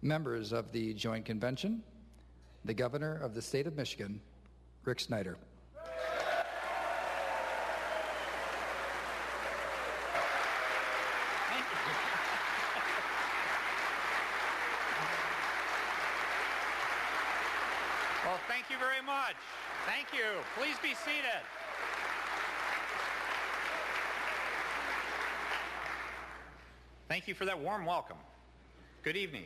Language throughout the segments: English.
Members of the Joint Convention, the Governor of the State of Michigan, Rick Snyder. Well, thank you very much. Thank you. Please be seated. Thank you for that warm welcome. Good evening.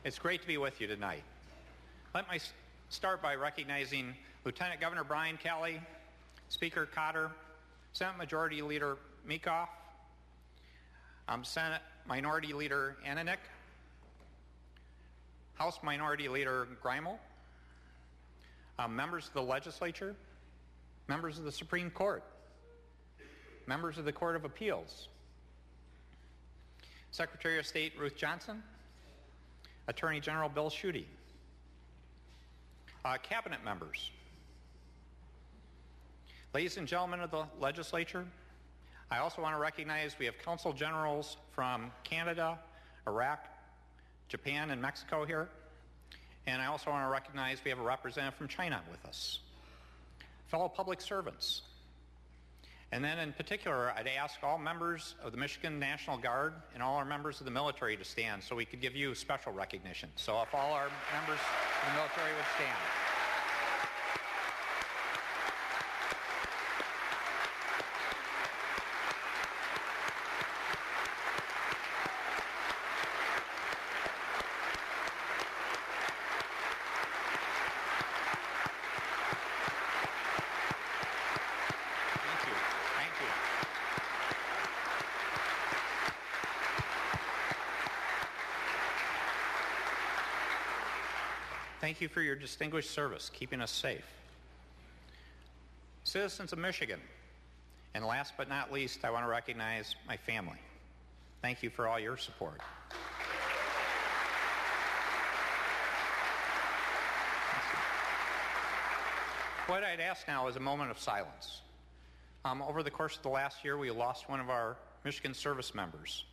It's great to be with you tonight. Let me start by recognizing Lieutenant Governor Brian Kelly, Speaker Cotter, Senate Majority Leader Meekhoff, Senate Minority Leader Ananek, House Minority Leader Greimel, members of the legislature, members of the Supreme Court, members of the Court of Appeals, Secretary of State Ruth Johnson, Attorney General Bill Schuette, cabinet members, ladies and gentlemen of the legislature. I also want to recognize we have consul generals from Canada, Iraq, Japan, and Mexico here. And I also want to recognize we have a representative from China with us. Fellow public servants. And then in particular, I'd ask all members of the Michigan National Guard and all our members of the military to stand so we could give you special recognition. So if all our members of the military would stand. Thank you for your distinguished service, keeping us safe. Citizens of Michigan, and last but not least, I want to recognize my family. Thank you for all your support. What I'd ask now is a moment of silence. Over the course of the last year, we lost one of our Michigan service members,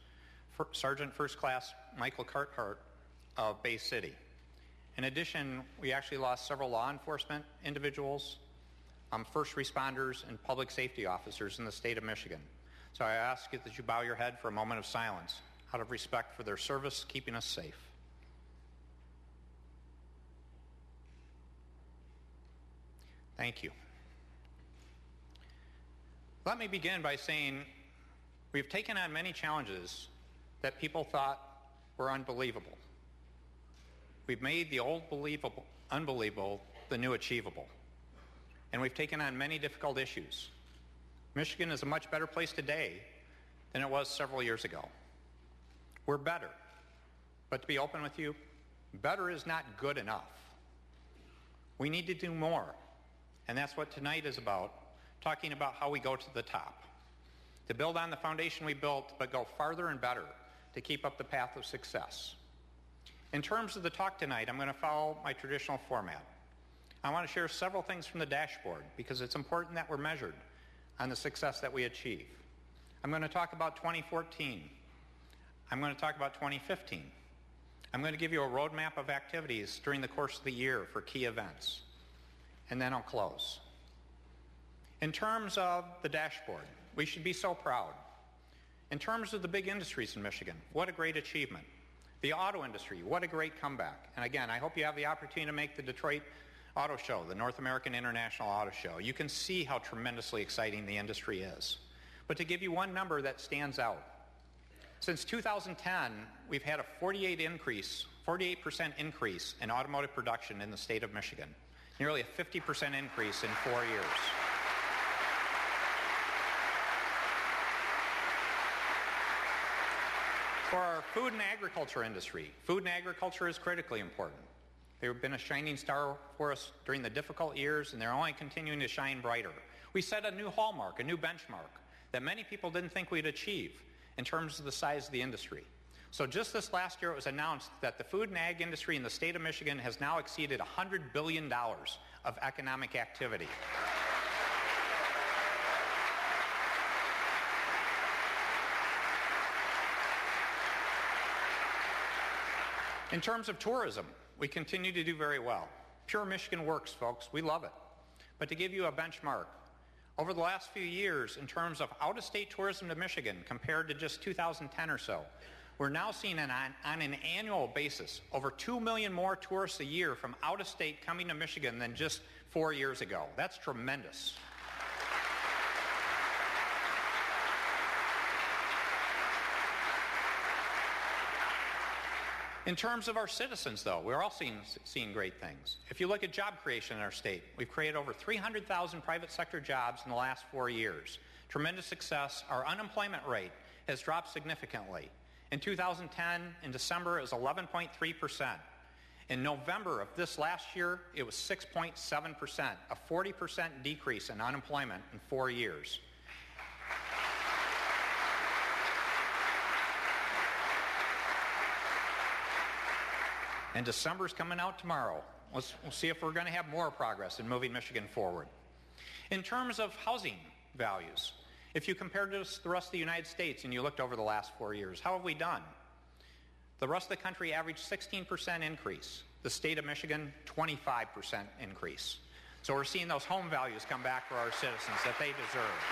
Sergeant First Class Michael Carthart of Bay City. In addition, we actually lost several law enforcement individuals, first responders, and public safety officers in the state of Michigan. So I ask you that you bow your head for a moment of silence out of respect for their service keeping us safe. Thank you. Let me begin by saying we've taken on many challenges that people thought were unbelievable. We've made the old unbelievable the new achievable. And we've taken on many difficult issues. Michigan is a much better place today than it was several years ago. We're better. But to be open with you, better is not good enough. We need to do more. And that's what tonight is about, talking about how we go to the top. To build on the foundation we built, but go farther and better to keep up the path of success. In terms of the talk tonight, I'm going to follow my traditional format. I want to share several things from the dashboard because it's important that we're measured on the success that we achieve. I'm going to talk about 2014. I'm going to talk about 2015. I'm going to give you a roadmap of activities during the course of the year for key events. And then I'll close. In terms of the dashboard, we should be so proud. In terms of the big industries in Michigan, what a great achievement. The auto industry, what a great comeback. And again, I hope you have the opportunity to make the Detroit Auto Show, the North American International Auto Show. You can see how tremendously exciting the industry is. But to give you one number that stands out, since 2010, we've had a 48% increase in automotive production in the state of Michigan, nearly a 50% increase in 4 years. For our food and agriculture industry, food and agriculture is critically important. They've been a shining star for us during the difficult years, and they're only continuing to shine brighter. We set a new hallmark, a new benchmark, that many people didn't think we'd achieve in terms of the size of the industry. So just this last year, it was announced that the food and ag industry in the state of Michigan has now exceeded $100 billion of economic activity. In terms of tourism, we continue to do very well. Pure Michigan works, folks. We love it. But to give you a benchmark, over the last few years, in terms of out-of-state tourism to Michigan compared to just 2010 or so, we're now seeing on an annual basis over 2 million more tourists a year from out-of-state coming to Michigan than just 4 years ago. That's tremendous. In terms of our citizens, though, we're all seeing great things. If you look at job creation in our state, we've created over 300,000 private sector jobs in the last 4 years. Tremendous success. Our unemployment rate has dropped significantly. In 2010, in December, it was 11.3%. In November of this last year, it was 6.7%, a 40% decrease in unemployment in 4 years. And December's coming out tomorrow. We'll see if we're going to have more progress in moving Michigan forward. In terms of housing values, if you compared to the rest of the United States and you looked over the last 4 years, how have we done? The rest of the country averaged 16% increase. The state of Michigan, 25% increase. So we're seeing those home values come back for our citizens that they deserve.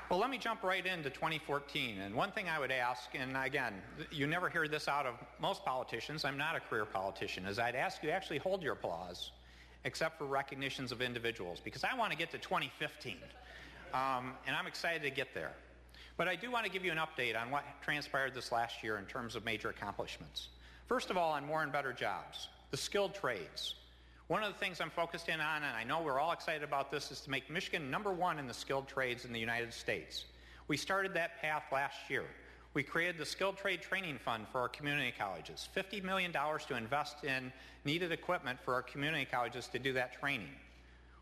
Well, let me jump right into 2014. And one thing I would ask, and again, you never hear this out of most politicians, I'm not a career politician, is I'd ask you to actually hold your applause, except for recognitions of individuals, because I want to get to 2015. And I'm excited to get there. But I do want to give you an update on what transpired this last year in terms of major accomplishments. First of all, on more and better jobs, the skilled trades. One of the things I'm focused in on, and I know we're all excited about this, is to make Michigan #1 in the skilled trades in the United States. We started that path last year. We created the Skilled Trade Training Fund for our community colleges, $50 million to invest in needed equipment for our community colleges to do that training.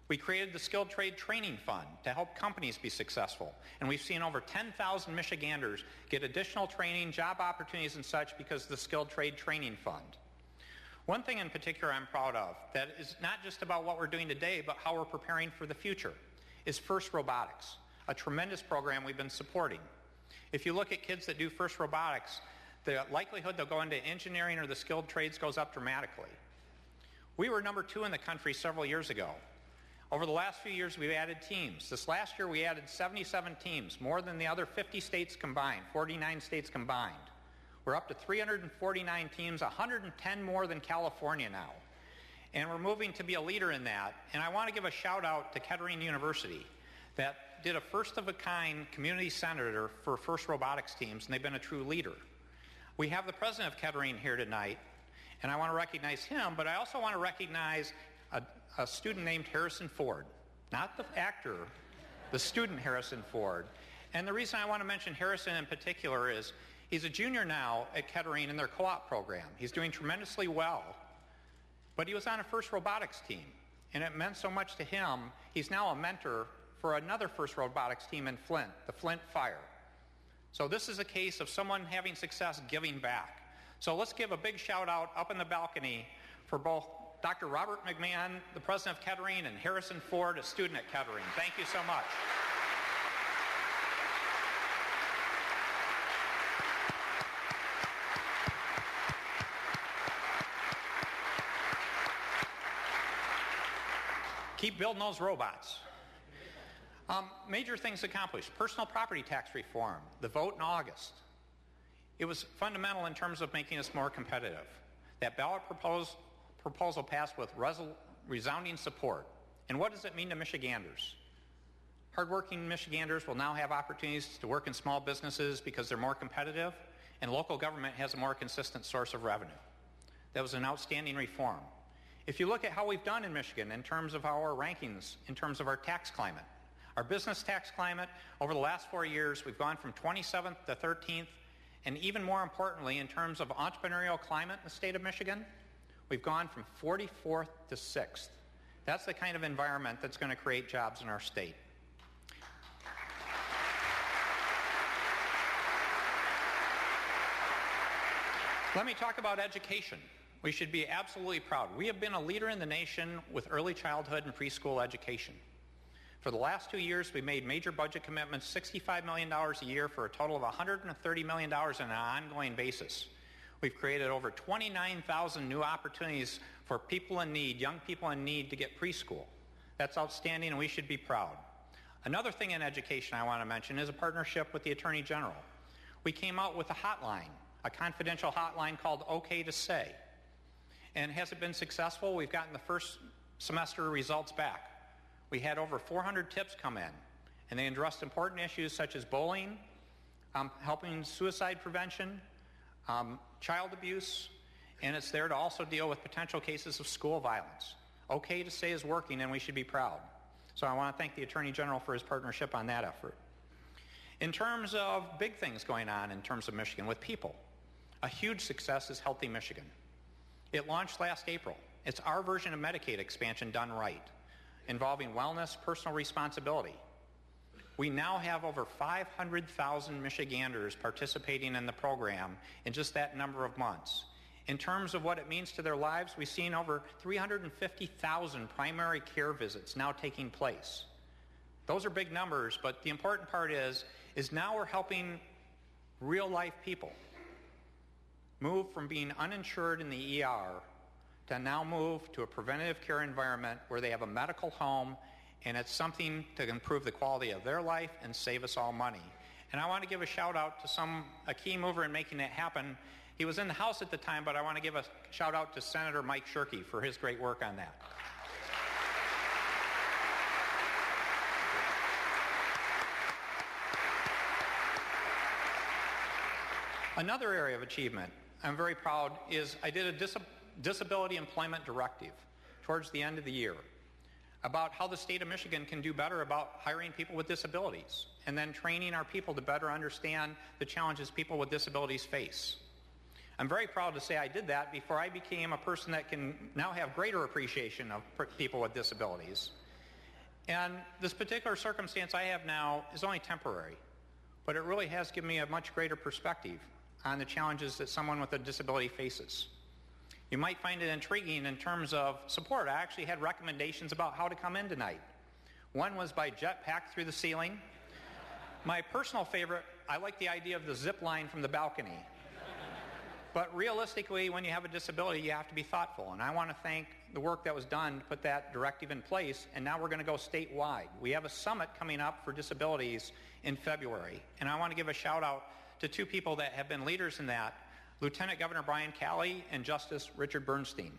We created the Skilled Trade Training Fund to help companies be successful, and we've seen over 10,000 Michiganders get additional training, job opportunities and such because of the Skilled Trade Training Fund. One thing in particular I'm proud of that is not just about what we're doing today, but how we're preparing for the future, is FIRST Robotics, a tremendous program we've been supporting. If you look at kids that do FIRST Robotics, the likelihood they'll go into engineering or the skilled trades goes up dramatically. We were #2 in the country several years ago. Over the last few years, we've added teams. This last year, we added 77 teams, more than the other 50 states combined, 49 states combined. We're up to 349 teams, 110 more than California now. And we're moving to be a leader in that. And I want to give a shout out to Kettering University that did a first-of-a-kind community center for FIRST Robotics teams, and they've been a true leader. We have the president of Kettering here tonight, and I want to recognize him, but I also want to recognize a student named Harrison Ford. Not the actor, the student Harrison Ford. And the reason I want to mention Harrison in particular is he's a junior now at Kettering in their co-op program. He's doing tremendously well. But he was on a FIRST Robotics team, and it meant so much to him. He's now a mentor for another FIRST Robotics team in Flint, the Flint Fire. So this is a case of someone having success giving back. So let's give a big shout out up in the balcony for both Dr. Robert McMahon, the president of Kettering, and Harrison Ford, a student at Kettering. Thank you so much. Keep building those robots. Major things accomplished. Personal property tax reform, the vote in August. It was fundamental in terms of making us more competitive. That ballot proposal passed with resounding support. And what does it mean to Michiganders? Hardworking Michiganders will now have opportunities to work in small businesses because they're more competitive, and local government has a more consistent source of revenue. That was an outstanding reform. If you look at how we've done in Michigan in terms of our rankings, in terms of our tax climate, our business tax climate, over the last 4 years, we've gone from 27th to 13th, and even more importantly, in terms of entrepreneurial climate in the state of Michigan, we've gone from 44th to 6th. That's the kind of environment that's going to create jobs in our state. Let me talk about education. We should be absolutely proud. We have been a leader in the nation with early childhood and preschool education. For the last 2 years, we made major budget commitments, $65 million a year for a total of $130 million on an ongoing basis. We've created over 29,000 new opportunities for people in need, young people in need, to get preschool. That's outstanding, and we should be proud. Another thing in education I want to mention is a partnership with the Attorney General. We came out with a hotline, a confidential hotline called OK to Say. And has it been successful? We've gotten the first semester results back. We had over 400 tips come in, and they addressed important issues such as bullying, helping suicide prevention, child abuse, and it's there to also deal with potential cases of school violence. OK to Say is working, and we should be proud. So I want to thank the Attorney General for his partnership on that effort. In terms of big things going on in terms of Michigan with people, a huge success is Healthy Michigan. It launched last April. It's our version of Medicaid expansion done right, involving wellness, personal responsibility. We now have over 500,000 Michiganders participating in the program in just that number of months. In terms of what it means to their lives, we've seen over 350,000 primary care visits now taking place. Those are big numbers, but the important part is now we're helping real-life people move from being uninsured in the ER to now move to a preventative care environment where they have a medical home, and it's something to improve the quality of their life and save us all money. And I want to give a shout out to a key mover in making that happen. He was in the House at the time, but I want to give a shout out to Senator Mike Shirkey for his great work on that. Another area of achievement I'm very proud is I did a disability employment directive towards the end of the year about how the state of Michigan can do better about hiring people with disabilities and then training our people to better understand the challenges people with disabilities face. I'm very proud to say I did that before I became a person that can now have greater appreciation of people with disabilities. And this particular circumstance I have now is only temporary, but it really has given me a much greater perspective on the challenges that someone with a disability faces. You might find it intriguing in terms of support. I actually had recommendations about how to come in tonight. One was by jetpack through the ceiling. My personal favorite, I like the idea of the zip line from the balcony. But realistically, when you have a disability, you have to be thoughtful. And I want to thank the work that was done to put that directive in place. And now we're going to go statewide. We have a summit coming up for disabilities in February. And I want to give a shout out to two people that have been leaders in that, Lieutenant Governor Brian Calley and Justice Richard Bernstein.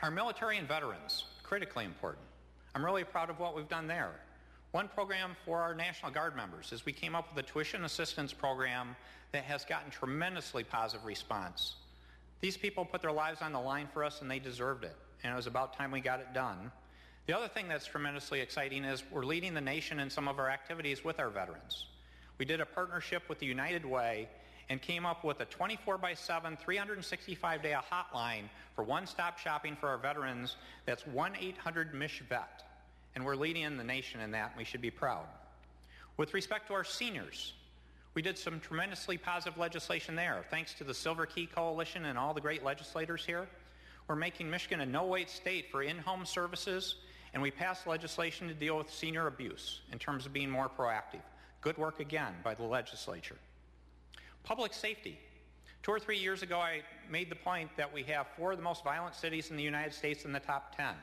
Our military and veterans, critically important. I'm really proud of what we've done there. One program for our National Guard members is we came up with a tuition assistance program that has gotten tremendously positive response. These people put their lives on the line for us, and they deserved it, and it was about time we got it done. The other thing that's tremendously exciting is we're leading the nation in some of our activities with our veterans. We did a partnership with the United Way and came up with a 24/7, 365-day hotline for one-stop shopping for our veterans. That's 1-800-MISH-VET, and we're leading the nation in that, and we should be proud. With respect to our seniors, we did some tremendously positive legislation there. Thanks to the Silver Key Coalition and all the great legislators here, we're making Michigan a no-wait state for in-home services, and we passed legislation to deal with senior abuse in terms of being more proactive. Good work again by the legislature. Public safety. 2 or 3 years ago, I made the point that we have 4 of the most violent cities in the United States in the top 10.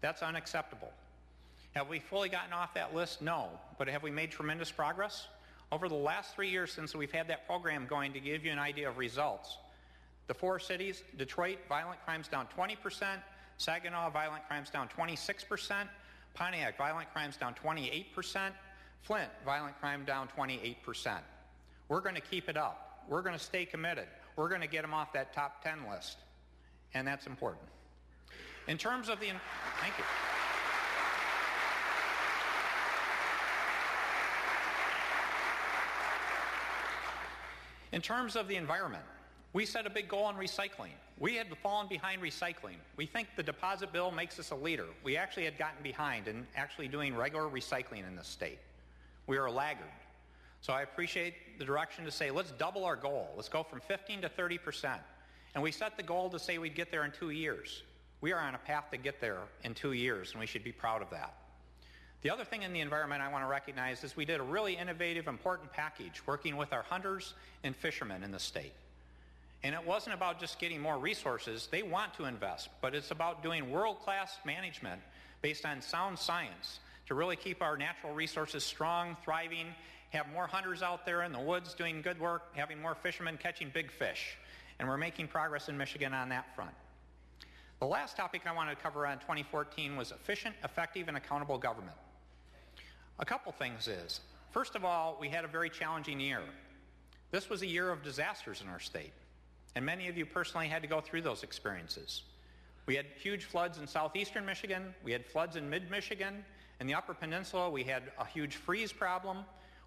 That's unacceptable. Have we fully gotten off that list? No. But have we made tremendous progress? Over the last 3 years since we've had that program going, to give you an idea of results, the 4 cities, Detroit, violent crimes down 20%, Saginaw, violent crimes down 26%, Pontiac, violent crimes down 28%, Flint, violent crime down 28%. We're going to keep it up. We're going to stay committed. We're going to get them off that top 10 list, and that's important. In terms of the... Thank you. In terms of the environment, we set a big goal on recycling. We had fallen behind recycling. We think the deposit bill makes us a leader. We actually had gotten behind in actually doing regular recycling in this state. We are a laggard. So I appreciate the direction to say, let's double our goal. Let's go from 15 to 30%. And we set the goal to say we'd get there in 2 years. We are on a path to get there in 2 years, and we should be proud of that. The other thing in the environment I want to recognize is we did a really innovative, important package working with our hunters and fishermen in the state. And it wasn't about just getting more resources. They want to invest, but it's about doing world-class management based on sound science to really keep our natural resources strong, thriving, have more hunters out there in the woods doing good work, having more fishermen catching big fish. And we're making progress in Michigan on that front. The last topic I wanted to cover on 2014 was efficient, effective, and accountable government. A couple things is, first of all, we had a very challenging year. This was a year of disasters in our state, and many of you personally had to go through those experiences. We had huge floods in southeastern Michigan, we had floods in mid-Michigan, in the Upper Peninsula we had a huge freeze problem,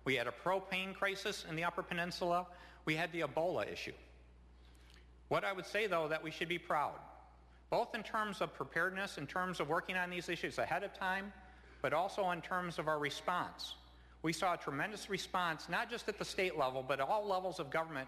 we had a propane crisis in the Upper Peninsula, we had the Ebola issue. What I would say, though, that we should be proud, both in terms of preparedness, in terms of working on these issues ahead of time, but also in terms of our response. We saw a tremendous response, not just at the state level, but at all levels of government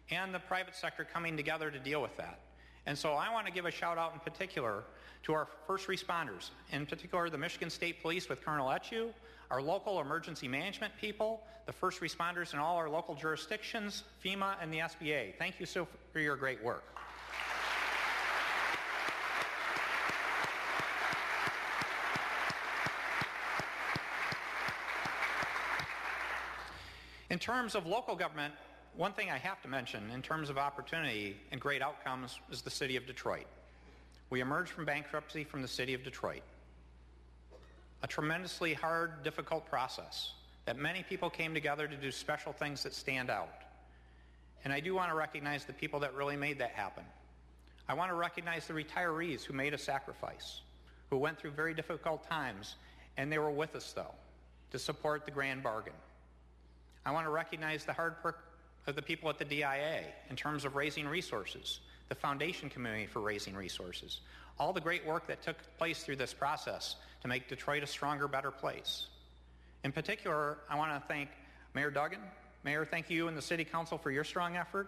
and the private sector coming together to deal with that. And so I want to give a shout out in particular to our first responders, in particular the Michigan State Police with Colonel Etchew, our local emergency management people, the first responders in all our local jurisdictions, FEMA, and the SBA. Thank you so for your great work. In terms of local government, one thing I have to mention in terms of opportunity and great outcomes is the city of Detroit. We emerged from bankruptcy from the city of Detroit. A tremendously hard, difficult process that many people came together to do special things that stand out. And I do want to recognize the people that really made that happen. I want to recognize the retirees who made a sacrifice, who went through very difficult times, and they were with us, though, to support the grand bargain. I want to recognize the hard work of the people at the DIA in terms of raising resources, the foundation community for raising resources, all the great work that took place through this process to make Detroit a stronger, better place. In particular, I want to thank Mayor Duggan. Mayor, thank you and the City Council for your strong effort.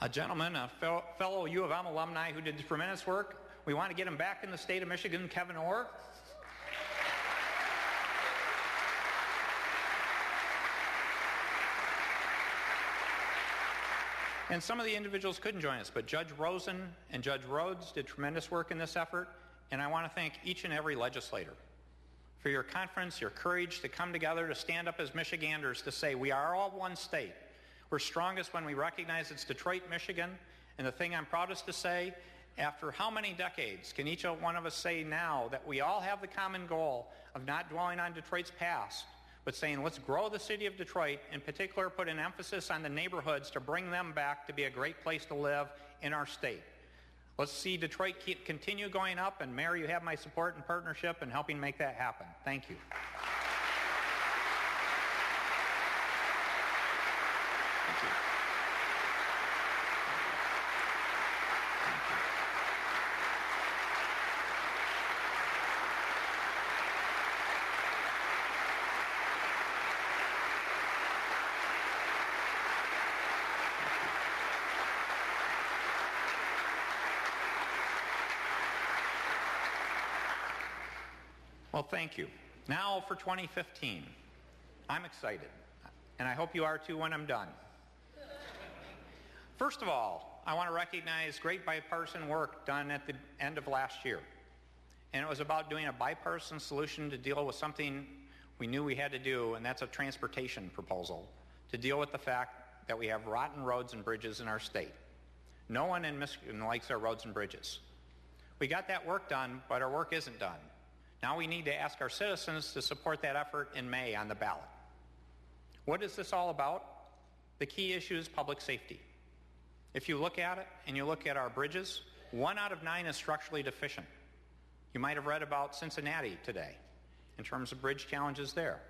A gentleman, a fellow U of M alumni who did tremendous work. We want to get him back in the state of Michigan, Kevin Orr. And some of the individuals couldn't join us, but Judge Rosen and Judge Rhodes did tremendous work in this effort, and I want to thank each and every legislator for your confidence, your courage to come together to stand up as Michiganders to say we are all one state. We're strongest when we recognize it's Detroit, Michigan, and the thing I'm proudest to say, after how many decades can each one of us say now that we all have the common goal of not dwelling on Detroit's past, but saying let's grow the city of Detroit, in particular put an emphasis on the neighborhoods to bring them back to be a great place to live in our state. Let's see Detroit continue going up, and Mayor, you have my support and partnership in helping make that happen. Thank you. Well, thank you. Now for 2015. I'm excited, and I hope you are too when I'm done. First of all, I want to recognize great bipartisan work done at the end of last year. And it was about doing a bipartisan solution to deal with something we knew we had to do, and that's a transportation proposal to deal with the fact that we have rotten roads and bridges in our state. No one in Michigan likes our roads and bridges. We got that work done, but our work isn't done. Now we need to ask our citizens to support that effort in May on the ballot. What is this all about? The key issue is public safety. If you look at it and you look at our bridges, 1 out of 9 is structurally deficient. You might have read about Cincinnati today in terms of bridge challenges there.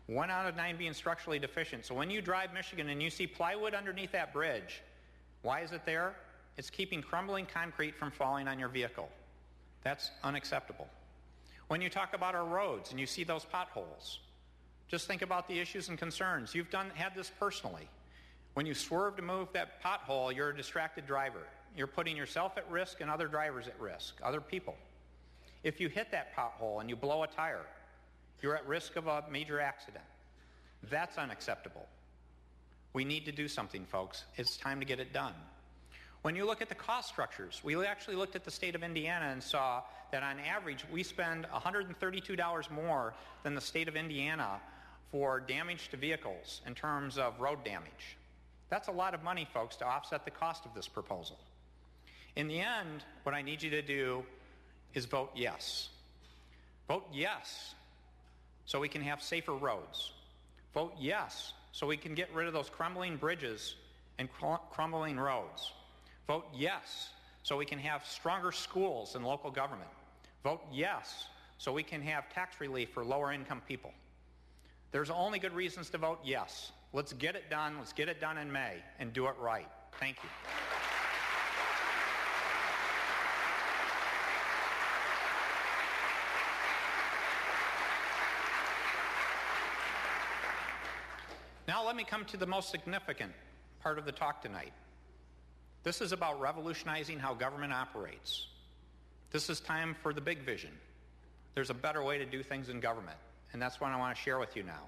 1 out of 9 being structurally deficient. So when you drive Michigan and you see plywood underneath that bridge, Why is it there? It's keeping crumbling concrete from falling on your vehicle. That's unacceptable. When you talk about our roads and you see those potholes, just think about the issues and concerns. You've had this personally. When you swerve to move that pothole, you're a distracted driver. You're putting yourself at risk and other drivers at risk, other people. If you hit that pothole and you blow a tire, you're at risk of a major accident. That's unacceptable. We need to do something, folks. It's time to get it done. When you look at the cost structures, we actually looked at the state of Indiana and saw that on average we spend $132 more than the state of Indiana for damage to vehicles in terms of road damage. That's a lot of money, folks, to offset the cost of this proposal. In the end, what I need you to do is vote yes. Vote yes so we can have safer roads. Vote yes so we can get rid of those crumbling bridges and crumbling roads. Vote yes so we can have stronger schools and local government. Vote yes so we can have tax relief for lower income people. There's only good reasons to vote yes. Let's get it done. Let's get it done in May and do it right. Thank you. Now let me come to the most significant part of the talk tonight. This is about revolutionizing how government operates. This is time for the big vision. There's a better way to do things in government, and that's what I want to share with you now.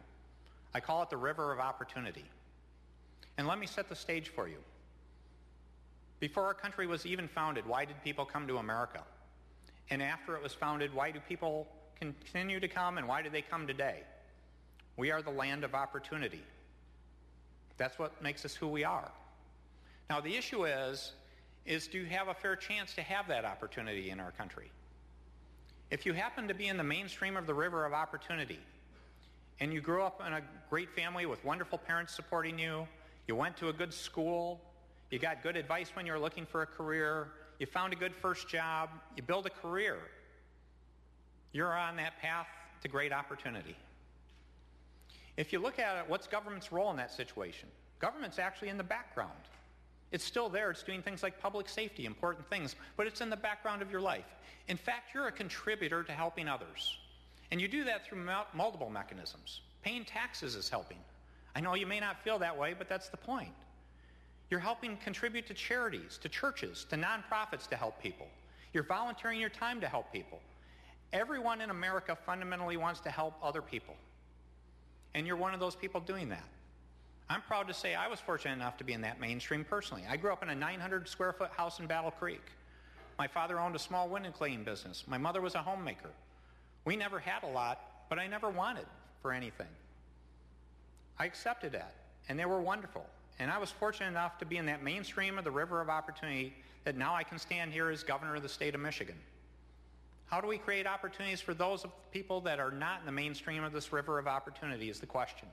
I call it the river of opportunity. And let me set the stage for you. Before our country was even founded, why did people come to America? And after it was founded, why do people continue to come, and why do they come today? We are the land of opportunity. That's what makes us who we are. Now the issue is do you have a fair chance to have that opportunity in our country? If you happen to be in the mainstream of the river of opportunity, and you grew up in a great family with wonderful parents supporting you, you went to a good school, you got good advice when you were looking for a career, you found a good first job, you build a career, you're on that path to great opportunity. If you look at it, what's government's role in that situation? Government's actually in the background. It's still there. It's doing things like public safety, important things, but it's in the background of your life. In fact, you're a contributor to helping others. And you do that through multiple mechanisms. Paying taxes is helping. I know you may not feel that way, but that's the point. You're helping contribute to charities, to churches, to nonprofits to help people. You're volunteering your time to help people. Everyone in America fundamentally wants to help other people. And you're one of those people doing that. I'm proud to say I was fortunate enough to be in that mainstream personally. I grew up in a 900-square-foot house in Battle Creek. My father owned a small window cleaning business. My mother was a homemaker. We never had a lot, but I never wanted for anything. I accepted that, and they were wonderful. And I was fortunate enough to be in that mainstream of the river of opportunity that now I can stand here as governor of the state of Michigan. How do we create opportunities for those of people that are not in the mainstream of this river of opportunity is the question.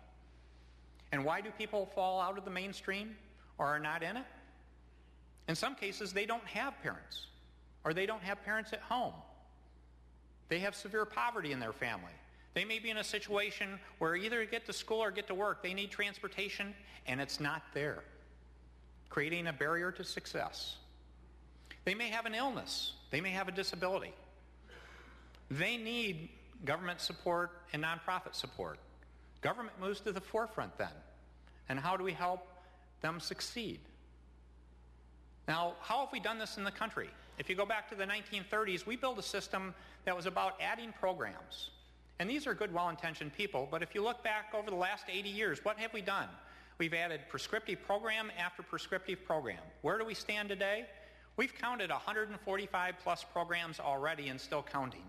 And why do people fall out of the mainstream or are not in it? In some cases, they don't have parents, or they don't have parents at home. They have severe poverty in their family. They may be in a situation where either get to school or get to work, they need transportation, and it's not there, creating a barrier to success. They may have an illness. They may have a disability. They need government support and nonprofit support. Government moves to the forefront then. And how do we help them succeed? Now, how have we done this in the country? If you go back to the 1930s, we built a system that was about adding programs. And these are good, well-intentioned people, but if you look back over the last 80 years, what have we done? We've added prescriptive program after prescriptive program. Where do we stand today? We've counted 145 plus programs already and still counting.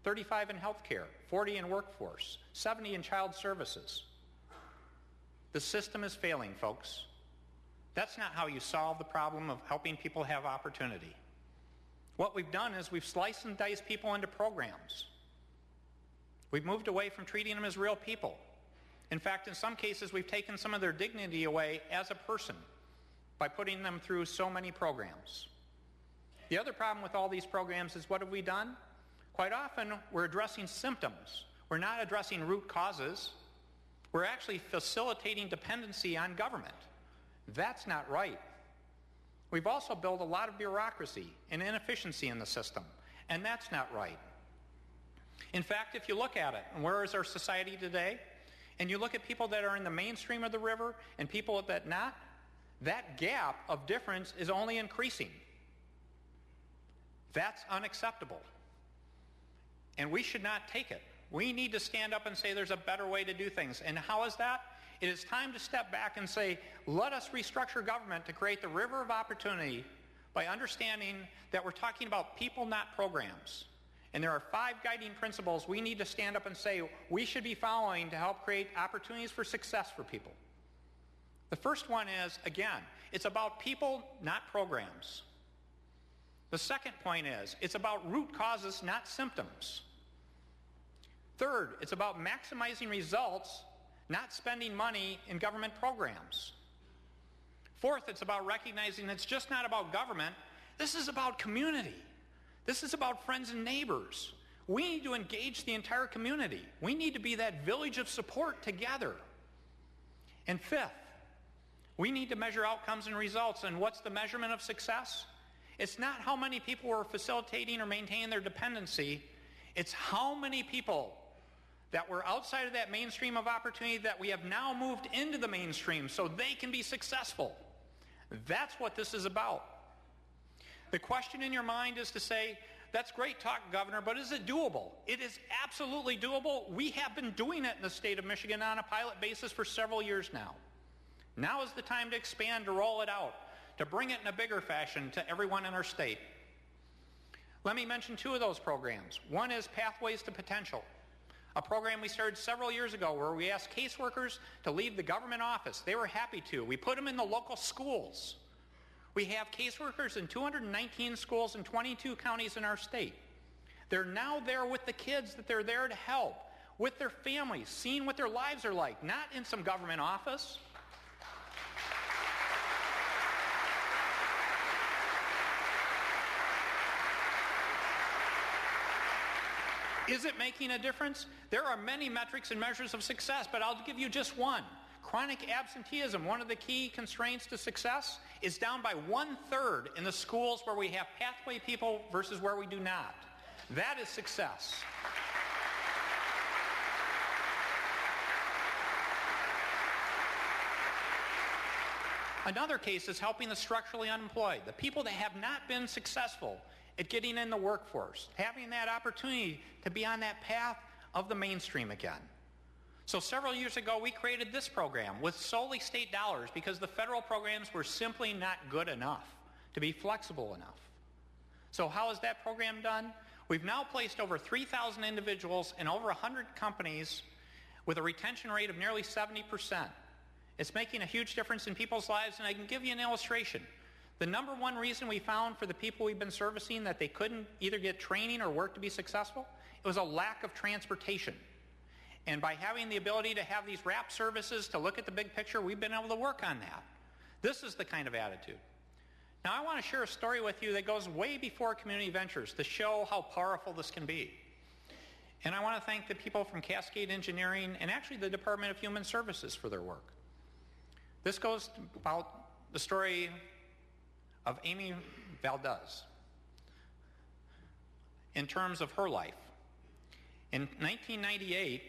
35 in healthcare, 40 in workforce, 70 in child services. The system is failing, folks. That's not how you solve the problem of helping people have opportunity. What we've done is we've sliced and diced people into programs. We've moved away from treating them as real people. In fact, in some cases, we've taken some of their dignity away as a person by putting them through so many programs. The other problem with all these programs is what have we done? Quite often, we're addressing symptoms. We're not addressing root causes. We're actually facilitating dependency on government. That's not right. We've also built a lot of bureaucracy and inefficiency in the system, and that's not right. In fact, if you look at it, and where is our society today, and you look at people that are in the mainstream of the river and people that not, that gap of difference is only increasing. That's unacceptable. And we should not take it. We need to stand up and say there's a better way to do things. And how is that? It is time to step back and say, let us restructure government to create the river of opportunity by understanding that we're talking about people, not programs. And there are 5 guiding principles we need to stand up and say we should be following to help create opportunities for success for people. The first one is, again, it's about people, not programs. The second point is, it's about root causes, not symptoms. Third, it's about maximizing results, not spending money in government programs. Fourth, it's about recognizing it's just not about government. This is about community. This is about friends and neighbors. We need to engage the entire community. We need to be that village of support together. And fifth, we need to measure outcomes and results. And what's the measurement of success? It's not how many people we're facilitating or maintaining their dependency. It's how many people that were outside of that mainstream of opportunity that we have now moved into the mainstream so they can be successful. That's what this is about. The question in your mind is to say, that's great talk, Governor, but is it doable? It is absolutely doable. We have been doing it in the state of Michigan on a pilot basis for several years now. Now is the time to expand, to roll it out, to bring it in a bigger fashion to everyone in our state. Let me mention 2 of those programs. One is Pathways to Potential, a program we started several years ago where we asked caseworkers to leave the government office. They were happy to. We put them in the local schools. We have caseworkers in 219 schools in 22 counties in our state. They're now there with the kids that they're there to help, with their families, seeing what their lives are like, not in some government office. Is it making a difference? There are many metrics and measures of success, but I'll give you just one. Chronic absenteeism, one of the key constraints to success, is down by 1/3 in the schools where we have pathway people versus where we do not. That is success. Another case is helping the structurally unemployed, the people that have not been successful at getting in the workforce, having that opportunity to be on that path of the mainstream again. So several years ago, we created this program with solely state dollars because the federal programs were simply not good enough to be flexible enough. So how is that program done? We've now placed over 3,000 individuals in over 100 companies with a retention rate of nearly 70%. It's making a huge difference in people's lives, and I can give you an illustration. The number one reason we found for the people we've been servicing that they couldn't either get training or work to be successful, it was a lack of transportation. And by having the ability to have these wrap services to look at the big picture, we've been able to work on that. This is the kind of attitude. Now I want to share a story with you that goes way before community ventures to show how powerful this can be. And I want to thank the people from Cascade Engineering and actually the Department of Human Services for their work. This goes about the story of Amy Valdez in terms of her life. In 1998,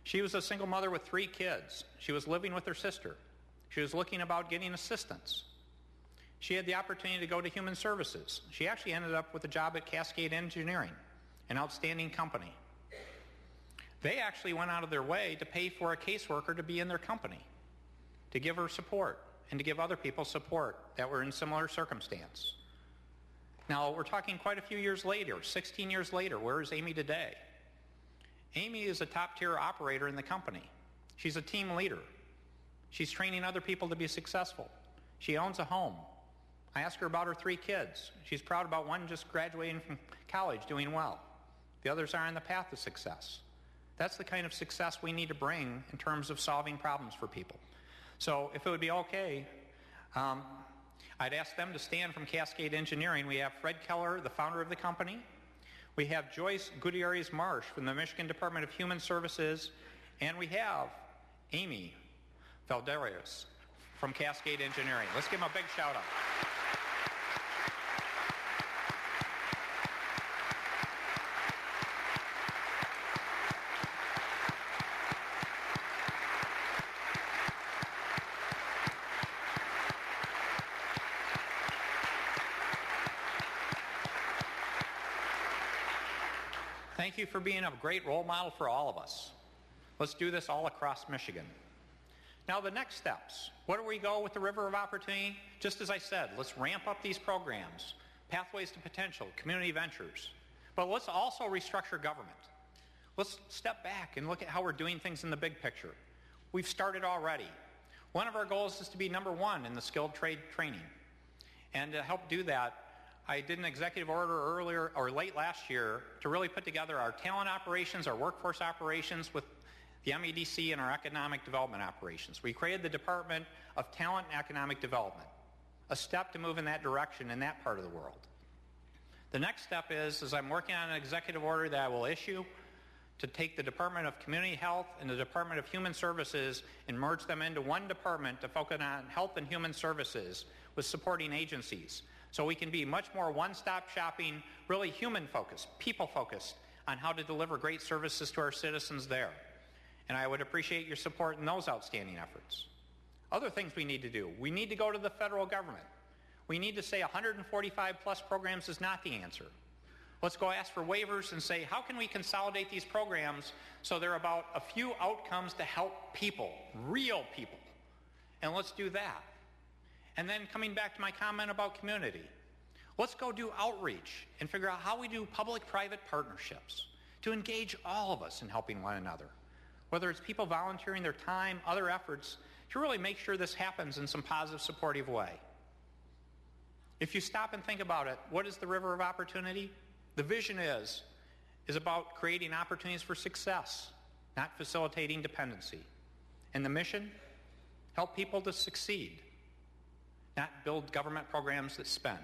she was a single mother with 3 kids. She was living with her sister. She was looking about getting assistance. She had the opportunity to go to Human Services. She actually ended up with a job at Cascade Engineering, an outstanding company. They actually went out of their way to pay for a caseworker to be in their company, to give her support, and to give other people support that were in similar circumstance. Now, we're talking quite a few years later, 16 years later. Where is Amy today? Amy is a top-tier operator in the company. She's a team leader. She's training other people to be successful. She owns a home. I asked her about her 3 kids. She's proud about one just graduating from college, doing well. The others are on the path to success. That's the kind of success we need to bring in terms of solving problems for people. So if it would be okay, I'd ask them to stand from Cascade Engineering. We have Fred Keller, the founder of the company. We have Joyce Gutierrez Marsh from the Michigan Department of Human Services. And we have Amy Valdez from Cascade Engineering. Let's give them a big shout out. Thank you for being a great role model for all of us. Let's do this all across Michigan. Now the next steps. Where do we go with the River of Opportunity? Just as I said, let's ramp up these programs, Pathways to Potential, Community Ventures. But let's also restructure government. Let's step back and look at how we're doing things in the big picture. We've started already. One of our goals is to be number one in the skilled trade training. And to help do that, I did an executive order earlier or late last year to really put together our talent operations, our workforce operations with the MEDC and our economic development operations. We created the Department of Talent and Economic Development, a step to move in that direction in that part of the world. The next step is I'm working on an executive order that I will issue to take the Department of Community Health and the Department of Human Services and merge them into one department to focus on health and human services with supporting agencies. So we can be much more one-stop shopping, really human-focused, people-focused on how to deliver great services to our citizens there. And I would appreciate your support in those outstanding efforts. Other things we need to do. We need to go to the federal government. We need to say 145 plus programs is not the answer. Let's go ask for waivers and say, how can we consolidate these programs so they're about a few outcomes to help people, real people? And let's do that. And then coming back to my comment about community, let's go do outreach and figure out how we do public-private partnerships to engage all of us in helping one another, whether it's people volunteering their time, other efforts, to really make sure this happens in some positive, supportive way. If you stop and think about it, what is the River of Opportunity? The vision is about creating opportunities for success, not facilitating dependency. And the mission? Help people to succeed, not build government programs that spend.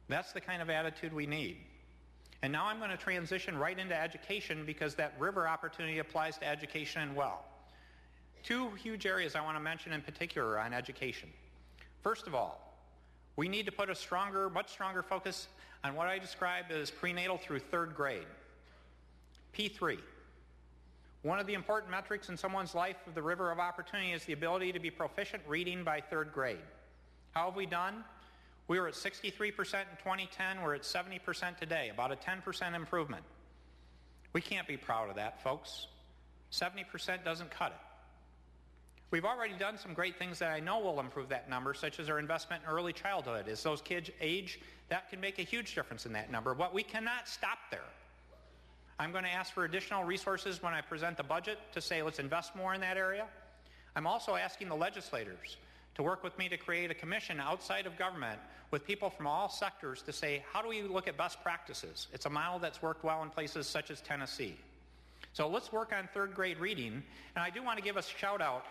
That's the kind of attitude we need. And now I'm going to transition right into education because that river opportunity applies to education and well. Two huge areas I want to mention in particular on education. First of all, we need to put a stronger, much stronger focus on what I describe as prenatal through third grade. P3. One of the important metrics in someone's life of the river of opportunity is the ability to be proficient reading by third grade. How have we done? We were at 63% in 2010. We're at 70% today, about a 10% improvement. We can't be proud of that, folks. 70% doesn't cut it. We've already done some great things that I know will improve that number, such as our investment in early childhood. As those kids age, that can make a huge difference in that number, but we cannot stop there. I'm going to ask for additional resources when I present the budget to say let's invest more in that area. I'm also asking the legislators to work with me to create a commission outside of government with people from all sectors to say, how do we look at best practices? It's a model that's worked well in places such as Tennessee. So let's work on third grade reading. And I do want to give a shout out.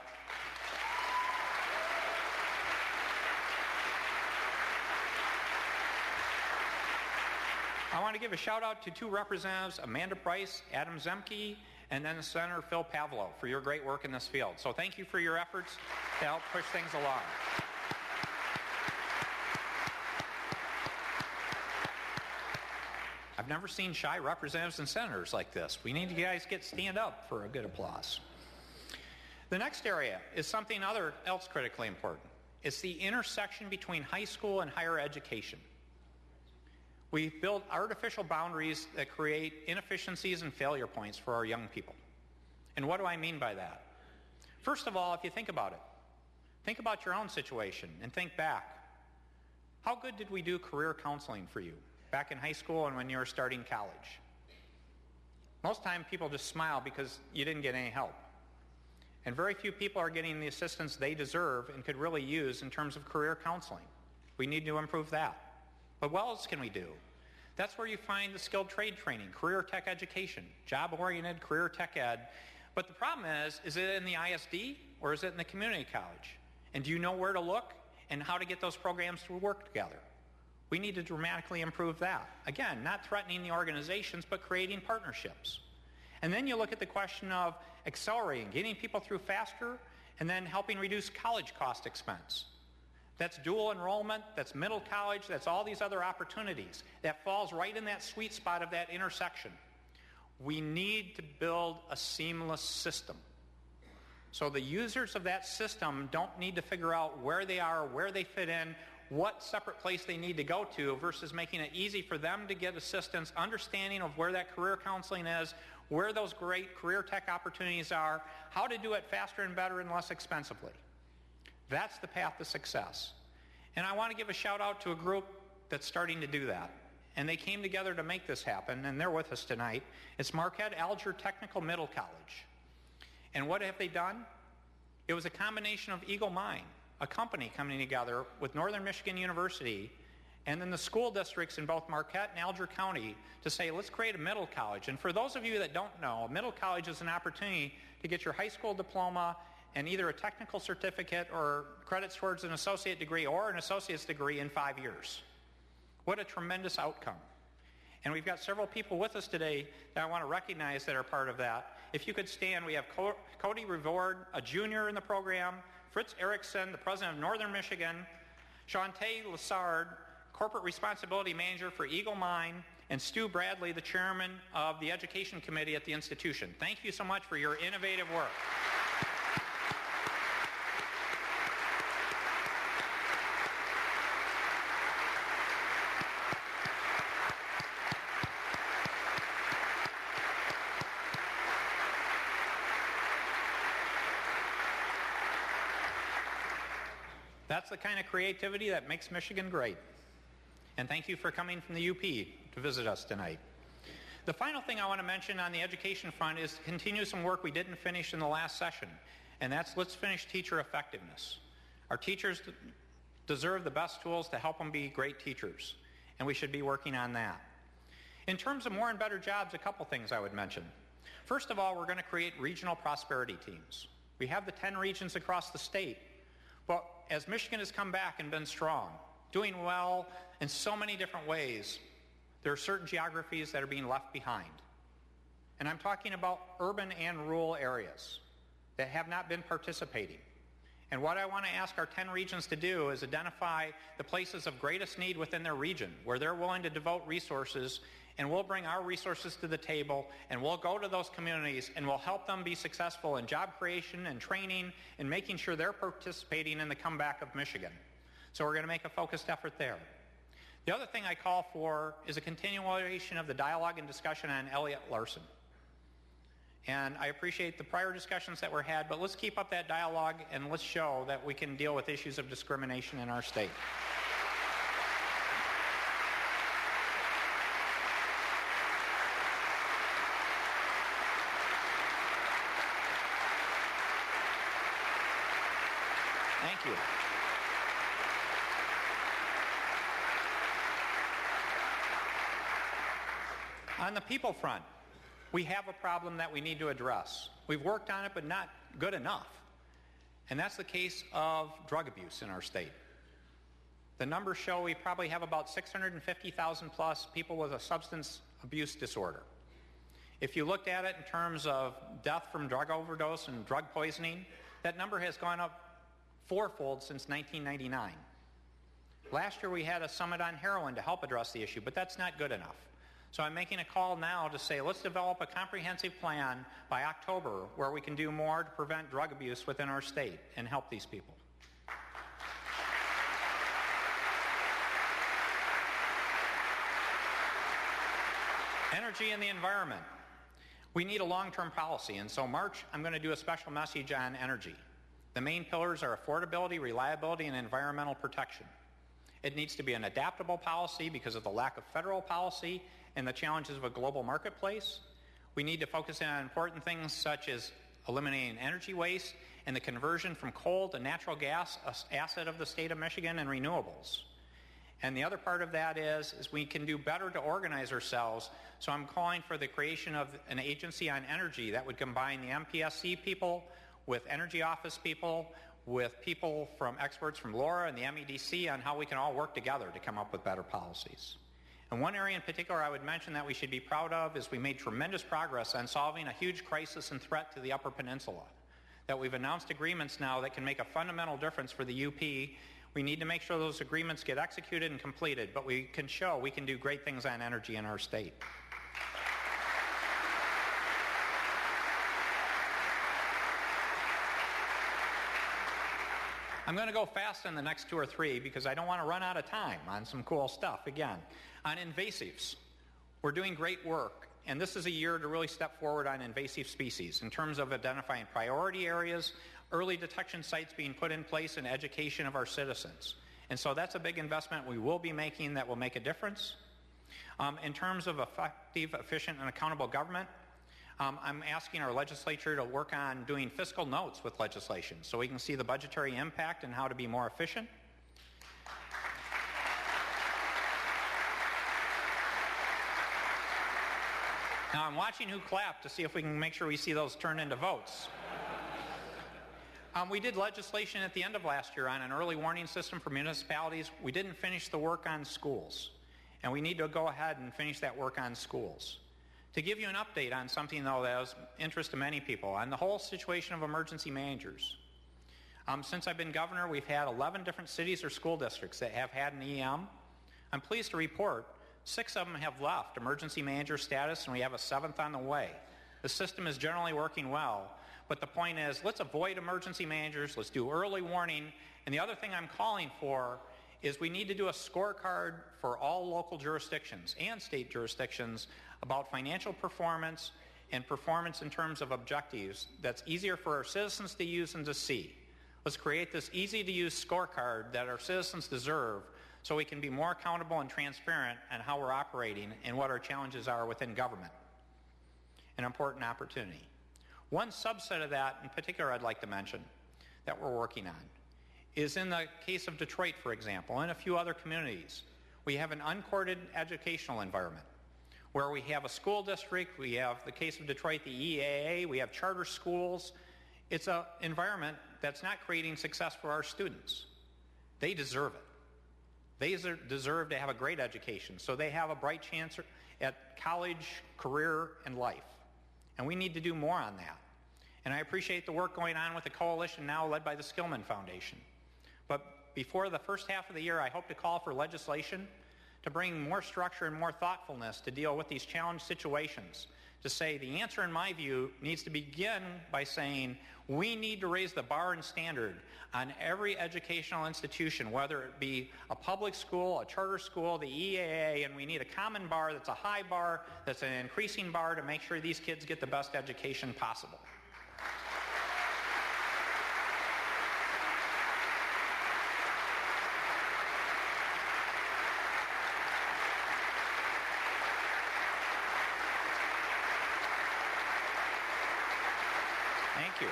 I want to give a shout out to two representatives, Amanda Price, Adam Zemke, and then Senator Phil Pavlo for your great work in this field. So thank you for your efforts to help push things along. I've never seen shy representatives and senators like this. We need you guys to stand up for a good applause. The next area is something else critically important. It's the intersection between high school and higher education. We've built artificial boundaries that create inefficiencies and failure points for our young people. And what do I mean by that? First of all, if you think about it, think about your own situation and think back. How good did we do career counseling for you back in high school and when you were starting college? Most time people just smile because you didn't get any help. And very few people are getting the assistance they deserve and could really use in terms of career counseling. We need to improve that. But what else can we do? That's where you find the skilled trade training, career tech education, job-oriented career tech ed. But the problem is it in the ISD or is it in the community college? And do you know where to look and how to get those programs to work together? We need to dramatically improve that. Again, not threatening the organizations, but creating partnerships. And then you look at the question of accelerating, getting people through faster, and then helping reduce college cost expense. That's dual enrollment, that's middle college, that's all these other opportunities. That falls right in that sweet spot of that intersection. We need to build a seamless system. So the users of that system don't need to figure out where they are, where they fit in, what separate place they need to go to versus making it easy for them to get assistance, understanding of where that career counseling is, where those great career tech opportunities are, how to do it faster and better and less expensively. That's the path to success. And I want to give a shout out to a group that's starting to do that. And they came together to make this happen, and they're with us tonight. It's Marquette Alger Technical Middle College. And what have they done? It was a combination of Eagle Mine, a company coming together with Northern Michigan University, and then the school districts in both Marquette and Alger County to say, let's create a middle college. And for those of you that don't know, a middle college is an opportunity to get your high school diploma and either a technical certificate or credits towards an associate degree or an associate's degree in 5 years. What a tremendous outcome. And we've got several people with us today that I want to recognize that are part of that. If you could stand, we have Cody Revord, a junior in the program, Fritz Erickson, the president of Northern Michigan, Shantae Lassard, corporate responsibility manager for Eagle Mine, and Stu Bradley, the chairman of the education committee at the institution. Thank you so much for your innovative work. That's the kind of creativity that makes Michigan great. And thank you for coming from the UP to visit us tonight. The final thing I want to mention on the education front is to continue some work we didn't finish in the last session, and that's let's finish teacher effectiveness. Our teachers deserve the best tools to help them be great teachers, and we should be working on that. In terms of more and better jobs, a couple things I would mention. First of all, we're going to create regional prosperity teams. We have the 10 regions across the state, but as Michigan has come back and been strong, doing well in so many different ways, there are certain geographies that are being left behind. And I'm talking about urban and rural areas that have not been participating. And what I want to ask our 10 regions to do is identify the places of greatest need within their region where they're willing to devote resources, and we'll bring our resources to the table, and we'll go to those communities and we'll help them be successful in job creation and training and making sure they're participating in the comeback of Michigan. So we're going to make a focused effort there. The other thing I call for is a continuation of the dialogue and discussion on Elliott Larson. And I appreciate the prior discussions that were had, but let's keep up that dialogue and let's show that we can deal with issues of discrimination in our state. Thank you. On the people front, we have a problem that we need to address. We've worked on it, but not good enough. And that's the case of drug abuse in our state. The numbers show we probably have about 650,000 plus people with a substance abuse disorder. If you looked at it in terms of death from drug overdose and drug poisoning, that number has gone up fourfold since 1999. Last year we had a summit on heroin to help address the issue, but that's not good enough. So I'm making a call now to say let's develop a comprehensive plan by October where we can do more to prevent drug abuse within our state and help these people. Energy and the environment. We need a long-term policy, and so March I'm going to do a special message on energy. The main pillars are affordability, reliability, and environmental protection. It needs to be an adaptable policy because of the lack of federal policy and the challenges of a global marketplace. We need to focus in on important things such as eliminating energy waste and the conversion from coal to natural gas, an asset of the state of Michigan, and renewables. And the other part of that is we can do better to organize ourselves. So I'm calling for the creation of an agency on energy that would combine the MPSC people with energy office people, with people from experts from LoRa and the MEDC on how we can all work together to come up with better policies. And one area in particular I would mention that we should be proud of is we made tremendous progress on solving a huge crisis and threat to the Upper Peninsula. That we've announced agreements now that can make a fundamental difference for the UP. We need to make sure those agreements get executed and completed, but we can show we can do great things on energy in our state. I'm going to go fast on the next 2 or 3 because I don't want to run out of time on some cool stuff. Again, on invasives, we're doing great work, and this is a year to really step forward on invasive species in terms of identifying priority areas, early detection sites being put in place, and education of our citizens. And so that's a big investment we will be making that will make a difference. In terms of effective, efficient, and accountable government, I'm asking our legislature to work on doing fiscal notes with legislation so we can see the budgetary impact and how to be more efficient. Now I'm watching who clapped to see if we can make sure we see those turn into votes. We did legislation at the end of last year on an early warning system for municipalities. We didn't finish the work on schools, and we need to go ahead and finish that work on schools. To give you an update on something, though, that was of interest to many people, on the whole situation of emergency managers. Since I've been governor, we've had 11 different cities or school districts that have had an EM. I'm pleased to report 6 of them have left emergency manager status, and we have a 7th on the way. The system is generally working well, but the point is, let's avoid emergency managers, let's do early warning, and the other thing I'm calling for is we need to do a scorecard for all local jurisdictions and state jurisdictions about financial performance and performance in terms of objectives that's easier for our citizens to use and to see. Let's create this easy-to-use scorecard that our citizens deserve so we can be more accountable and transparent on how we're operating and what our challenges are within government. An important opportunity. One subset of that in particular I'd like to mention that we're working on is in the case of Detroit, for example, and a few other communities. We have an uncorded educational environment where we have a school district, we have the case of Detroit, the EAA, we have charter schools. It's an environment that's not creating success for our students. They deserve it. They deserve to have a great education, so they have a bright chance at college, career, and life. And we need to do more on that. And I appreciate the work going on with the coalition now led by the Skillman Foundation. But before the first half of the year, I hope to call for legislation to bring more structure and more thoughtfulness to deal with these challenge situations. To say the answer, in my view, needs to begin by saying we need to raise the bar and standard on every educational institution, whether it be a public school, a charter school, the EAA, and we need a common bar that's a high bar, that's an increasing bar to make sure these kids get the best education possible. Thank you.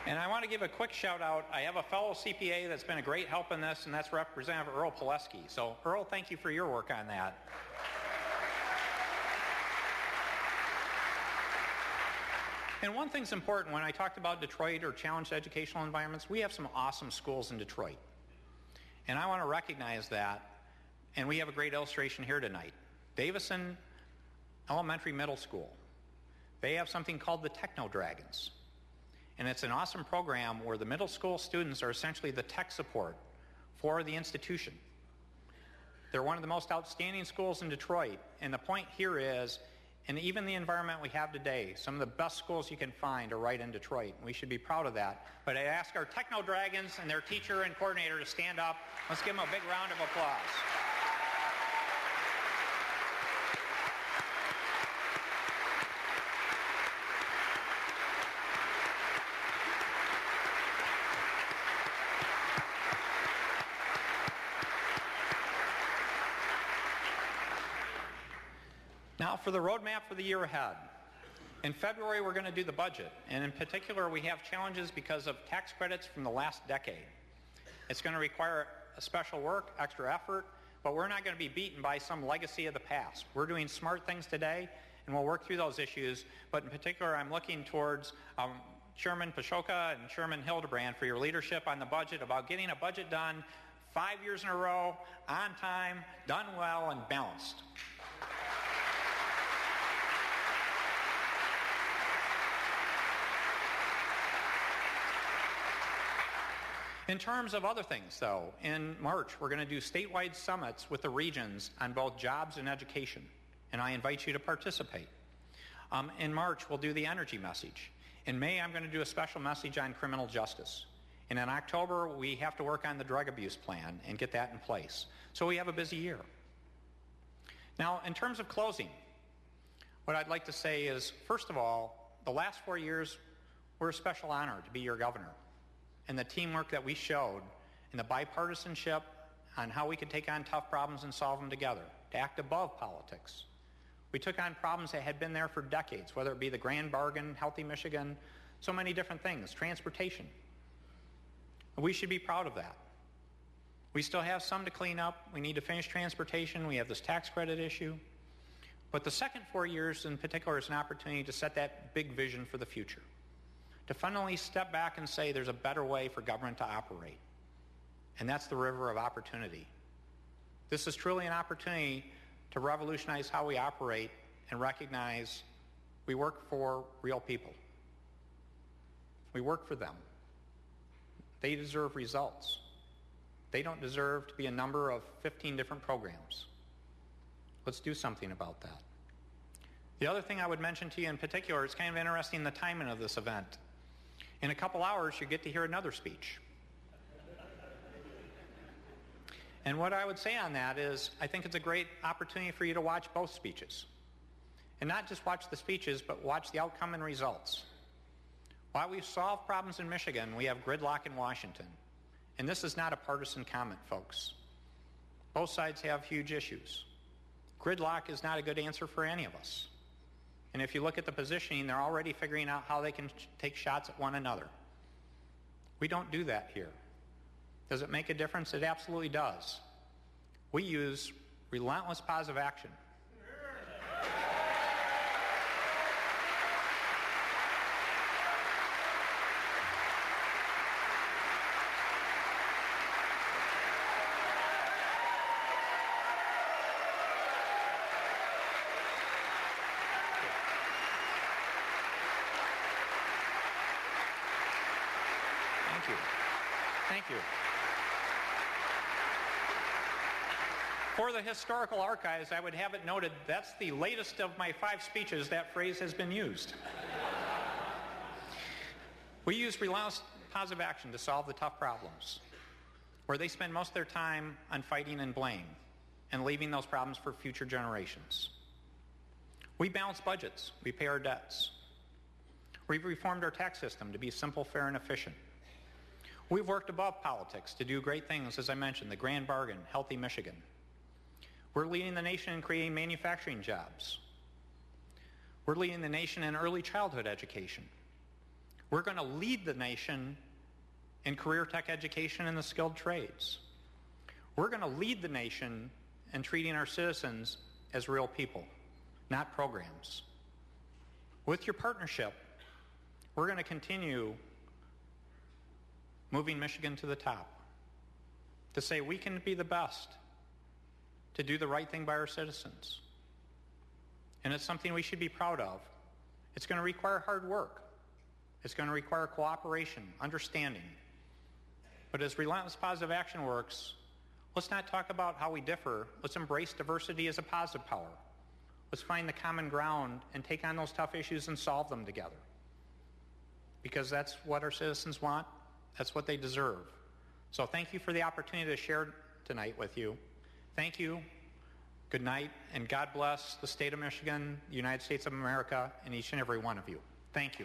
And I want to give a quick shout out. I have a fellow CPA that's been a great help in this, and that's Representative Earl Pileski. So Earl, thank you for your work on that. And one thing's important when I talked about Detroit or challenged educational environments, we have some awesome schools in Detroit. And I want to recognize that, and we have a great illustration here tonight. Davison Elementary Middle School. They have something called the Techno Dragons. And it's an awesome program where the middle school students are essentially the tech support for the institution. They're one of the most outstanding schools in Detroit. And the point here is, in even the environment we have today, some of the best schools you can find are right in Detroit. We should be proud of that. But I ask our Techno Dragons and their teacher and coordinator to stand up. Let's give them a big round of applause. Now for the roadmap for the year ahead. In February, we're going to do the budget, and in particular, we have challenges because of tax credits from the last decade. It's going to require a special work, extra effort, but we're not going to be beaten by some legacy of the past. We're doing smart things today, and we'll work through those issues, but in particular, I'm looking towards Chairman Pashoka and Chairman Hildebrand for your leadership on the budget, about getting a budget done 5 years in a row, on time, done well, and balanced. In terms of other things, though, in March, we're going to do statewide summits with the regions on both jobs and education, and I invite you to participate. In March, we'll do the energy message. In May, I'm going to do a special message on criminal justice. And in October, we have to work on the drug abuse plan and get that in place. So we have a busy year. Now, in terms of closing, what I'd like to say is, first of all, the last 4 years were a special honor to be your governor. And the teamwork that we showed and the bipartisanship on how we could take on tough problems and solve them together, to act above politics. We took on problems that had been there for decades, whether it be the grand bargain, Healthy Michigan, so many different things, transportation. We should be proud of that. We still have some to clean up. We need to finish transportation. We have this tax credit issue. But the second 4 years in particular is an opportunity to set that big vision for the future, to finally step back and say there's a better way for government to operate. And that's the river of opportunity. This is truly an opportunity to revolutionize how we operate and recognize we work for real people. We work for them. They deserve results. They don't deserve to be a number of 15 different programs. Let's do something about that. The other thing I would mention to you in particular, it's kind of interesting the timing of this event. In a couple hours, you get to hear another speech. And what I would say on that is, I think it's a great opportunity for you to watch both speeches. And not just watch the speeches, but watch the outcome and results. While we've solved problems in Michigan, we have gridlock in Washington. And this is not a partisan comment, folks. Both sides have huge issues. Gridlock is not a good answer for any of us. And if you look at the positioning, they're already figuring out how they can take shots at one another. We don't do that here. Does it make a difference? It absolutely does. We use relentless positive action. Thank you. Thank you. For the historical archives, I would have it noted that's the latest of my 5 speeches that phrase has been used. We use relentless positive action to solve the tough problems, where they spend most of their time on fighting and blame and leaving those problems for future generations. We balance budgets. We pay our debts. We've reformed our tax system to be simple, fair, and efficient. We've worked above politics to do great things, as I mentioned, the grand bargain, Healthy Michigan. We're leading the nation in creating manufacturing jobs. We're leading the nation in early childhood education. We're going to lead the nation in career tech education and the skilled trades. We're going to lead the nation in treating our citizens as real people, not programs. With your partnership, we're going to continue moving Michigan to the top, to say we can be the best, to do the right thing by our citizens. And it's something we should be proud of. It's going to require hard work. It's going to require cooperation, understanding. But as relentless positive action works, let's not talk about how we differ. Let's embrace diversity as a positive power. Let's find the common ground and take on those tough issues and solve them together. Because that's what our citizens want. That's what they deserve. So thank you for the opportunity to share tonight with you. Thank you, good night, and God bless the state of Michigan, the United States of America, and each and every one of you. Thank you.